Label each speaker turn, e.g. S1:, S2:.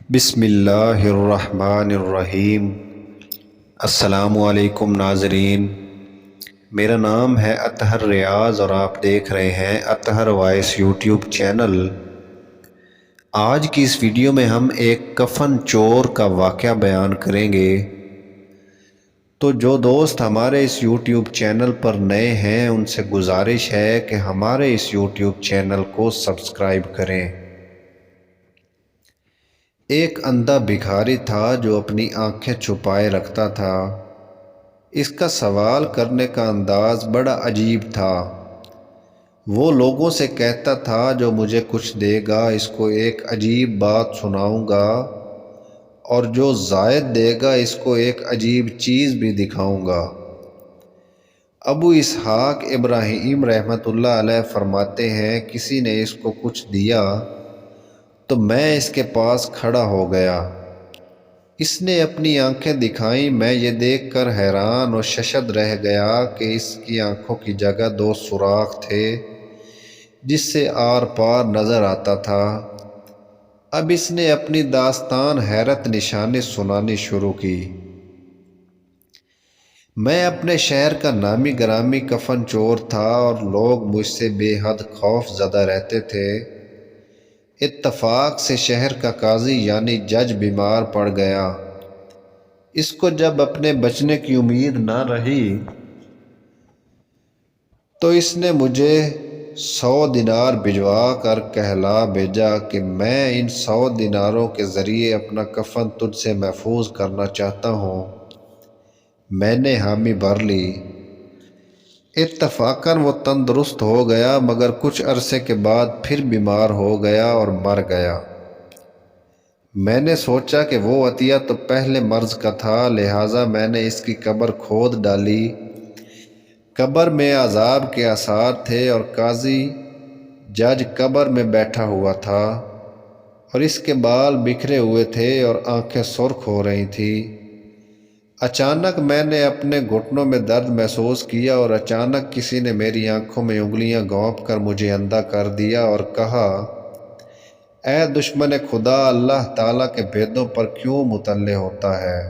S1: بسم اللہ الرحمن الرحیم۔ السلام علیکم ناظرین، میرا نام ہے اطہر ریاض اور آپ دیکھ رہے ہیں اطہر وائس یوٹیوب چینل۔ آج کی اس ویڈیو میں ہم ایک کفن چور کا واقعہ بیان کریں گے۔ تو جو دوست ہمارے اس یوٹیوب چینل پر نئے ہیں ان سے گزارش ہے کہ ہمارے اس یوٹیوب چینل کو سبسکرائب کریں۔ ایک اندھا بھکاری تھا جو اپنی آنکھیں چھپائے رکھتا تھا۔ اس کا سوال کرنے کا انداز بڑا عجیب تھا۔ وہ لوگوں سے کہتا تھا جو مجھے کچھ دے گا اس کو ایک عجیب بات سناؤں گا، اور جو زائد دے گا اس کو ایک عجیب چیز بھی دکھاؤں گا۔ ابو اسحاق ابراہیم رحمۃ اللہ علیہ فرماتے ہیں کسی نے اس کو کچھ دیا تو میں اس کے پاس کھڑا ہو گیا۔ اس نے اپنی آنکھیں دکھائیں، میں یہ دیکھ کر حیران اور ششد رہ گیا کہ اس کی آنکھوں کی جگہ دو سوراخ تھے جس سے آر پار نظر آتا تھا۔ اب اس نے اپنی داستان حیرت نشانی سنانی شروع کی۔ میں اپنے شہر کا نامی گرامی کفن چور تھا اور لوگ مجھ سے بے حد خوف زدہ رہتے تھے۔ اتفاق سے شہر کا قاضی یعنی جج بیمار پڑ گیا۔ اس کو جب اپنے بچنے کی امید نہ رہی تو اس نے مجھے 100 دینار بھجوا کر کہلا بھیجا کہ میں ان 100 دیناروں کے ذریعے اپنا کفن تجھ سے محفوظ کرنا چاہتا ہوں۔ میں نے حامی بھر لی۔ اتفاقاً وہ تندرست ہو گیا مگر کچھ عرصے کے بعد پھر بیمار ہو گیا اور مر گیا۔ میں نے سوچا کہ وہ عطیہ تو پہلے مرض کا تھا، لہٰذا میں نے اس کی قبر کھود ڈالی۔ قبر میں عذاب کے آثار تھے اور قاضی جج قبر میں بیٹھا ہوا تھا اور اس کے بال بکھرے ہوئے تھے اور آنکھیں سرخ ہو رہی تھیں۔ اچانک میں نے اپنے گھٹنوں میں درد محسوس کیا اور اچانک کسی نے میری آنکھوں میں انگلیاں گھونپ کر مجھے اندھا کر دیا اور کہا، اے دشمن خدا، اللہ تعالیٰ کے بھیدوں پر کیوں مطلع ہوتا ہے؟